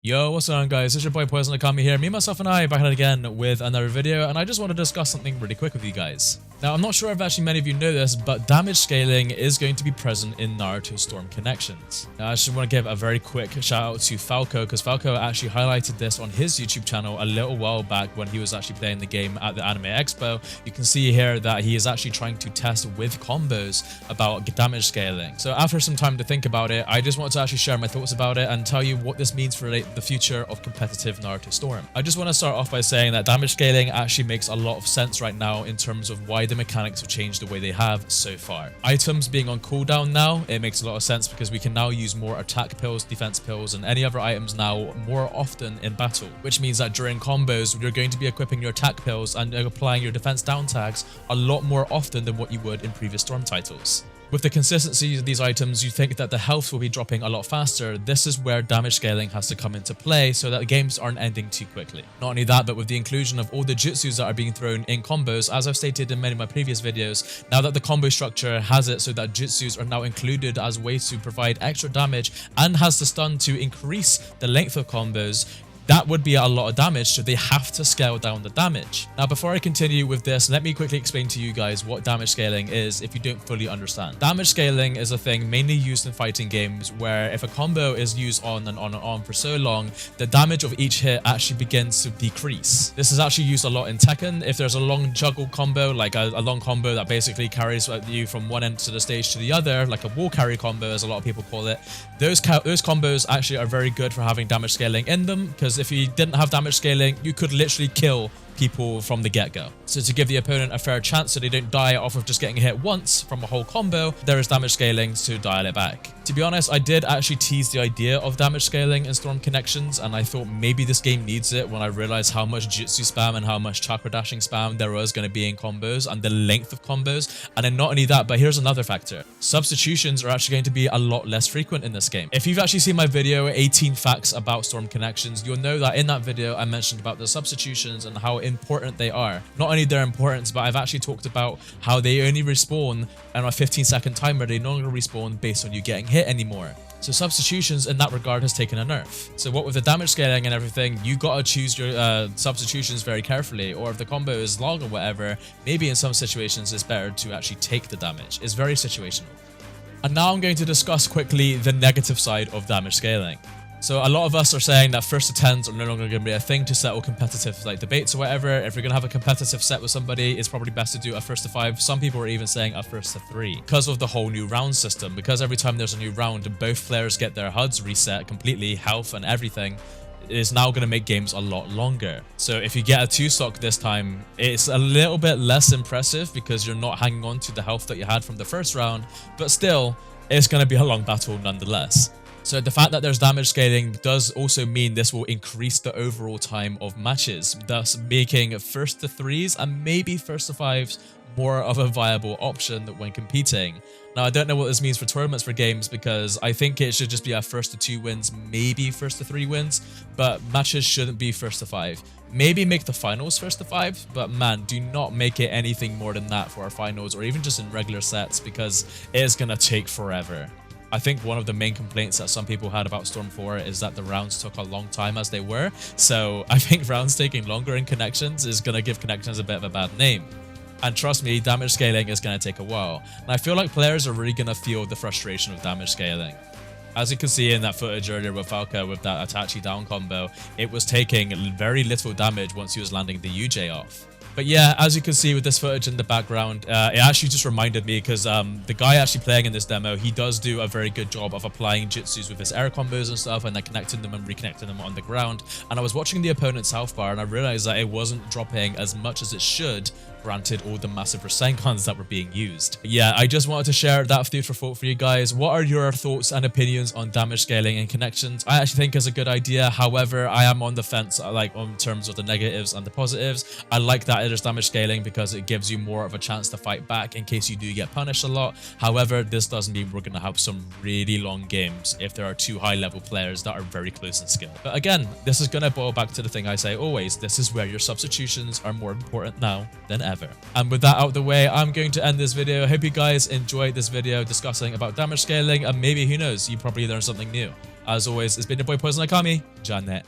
Yo, what's going on guys, it's your boy Poison here, me, myself and I back at it again with another video, and I just want to discuss something really quick with you guys. Now, I'm not sure if actually many of you know this, but damage scaling is going to be present in Naruto Storm connections. Now, I just want to give a very quick shout out to Falco, because Falco actually highlighted this on his YouTube channel a little while back when he was actually playing the game at the Anime Expo. You can see here that he is actually trying to test with combos about damage scaling. So after some time to think about it, I just want to actually share my thoughts about it and tell you what this means for the future of competitive Naruto Storm. I just want to start off by saying that damage scaling actually makes a lot of sense right now in terms of why the mechanics have changed the way they have so far. Items being on cooldown now, it makes a lot of sense because we can now use more attack pills, defense pills, and any other items now more often in battle, which means that during combos, you're going to be equipping your attack pills and applying your defense down tags a lot more often than what you would in previous Storm titles. With the consistency of these items, you think that the health will be dropping a lot faster. This is where damage scaling has to come into play so that the games aren't ending too quickly. Not only that, but with the inclusion of all the jutsus that are being thrown in combos, as I've stated in many of my previous videos, now that the combo structure has it so that jutsus are now included as ways to provide extra damage and has the stun to increase the length of combos, that would be a lot of damage, so they have to scale down the damage. Now, before I continue with this, let me quickly explain to you guys what damage scaling is if you don't fully understand. Damage scaling is a thing mainly used in fighting games where if a combo is used on and on and on for so long, the damage of each hit actually begins to decrease. This is actually used a lot in Tekken. If there's a long juggle combo, like a long combo that basically carries you from one end of the stage to the other, like a wall carry combo as a lot of people call it, those combos actually are very good for having damage scaling in them, because if you didn't have damage scaling, you could literally kill people from the get-go. So to give the opponent a fair chance so they don't die off of just getting hit once from a whole combo, there is damage scaling to dial it back. To be honest, I did actually tease the idea of damage scaling in Storm Connections, and I thought maybe this game needs it when I realized how much jutsu spam and how much chakra dashing spam there was going to be in combos and the length of combos. And then not only that, but here's another factor. Substitutions are actually going to be a lot less frequent in this game. If you've actually seen my video, 18 facts about Storm Connections, you'll know that in that video I mentioned about the substitutions and how important they are. Not only their importance, but I've actually talked about how they only respawn on a 15-second timer. They no longer respawn based on you getting hit anymore. So substitutions in that regard has taken a nerf. So what with the damage scaling and everything, you gotta choose your substitutions very carefully, or if the combo is long or whatever, maybe in some situations it's better to actually take the damage. It's very situational. And now I'm going to discuss quickly the negative side of damage scaling. So a lot of us are saying that first to 10s are no longer going to be a thing to settle competitive like debates or whatever. If you're going to have a competitive set with somebody, it's probably best to do a first to 5. Some people are even saying a first to 3 because of the whole new round system. Because every time there's a new round, both players get their HUDs reset completely, health and everything. It is now going to make games a lot longer. So if you get a 2-stock this time, it's a little bit less impressive because you're not hanging on to the health that you had from the first round, but still, it's going to be a long battle nonetheless. So the fact that there's damage scaling does also mean this will increase the overall time of matches, thus making first to 3s and maybe first to 5s more of a viable option when competing. Now, I don't know what this means for tournaments for games, because I think it should just be a first to 2 wins, maybe first to 3 wins, but matches shouldn't be first to 5. Maybe make the finals first to 5, but man, do not make it anything more than that for our finals or even just in regular sets, because it is going to take forever. I think one of the main complaints that some people had about Storm 4 is that the rounds took a long time as they were. So I think rounds taking longer in Connections is going to give Connections a bit of a bad name. And trust me, damage scaling is going to take a while. And I feel like players are really going to feel the frustration of damage scaling. As you can see in that footage earlier with Falco with that Itachi down combo, it was taking very little damage once he was landing the UJ off. But yeah, as you can see with this footage in the background, it actually just reminded me, because the guy actually playing in this demo, he does do a very good job of applying jutsus with his air combos and stuff, and then connecting them and reconnecting them on the ground. And I was watching the opponent's health bar, and I realized that it wasn't dropping as much as it should, granted all the massive Rasenkans that were being used. But yeah, I just wanted to share that food for thought for you guys. What are your thoughts and opinions on damage scaling and Connections? I actually think it's a good idea. However, I am on the fence, like on terms of the negatives and the positives. I like that it is damage scaling because it gives you more of a chance to fight back in case you do get punished a lot. However, this does mean we're going to have some really long games if there are 2 high-level players that are very close in skill. But again, this is going to boil back to the thing I say always. This is where your substitutions are more important now than ever. And with that out of the way, I'm going to end this video. I hope you guys enjoyed this video discussing about damage scaling, and maybe, who knows, you probably learned something new. As always, it's been your boy Poison Akami, Janet.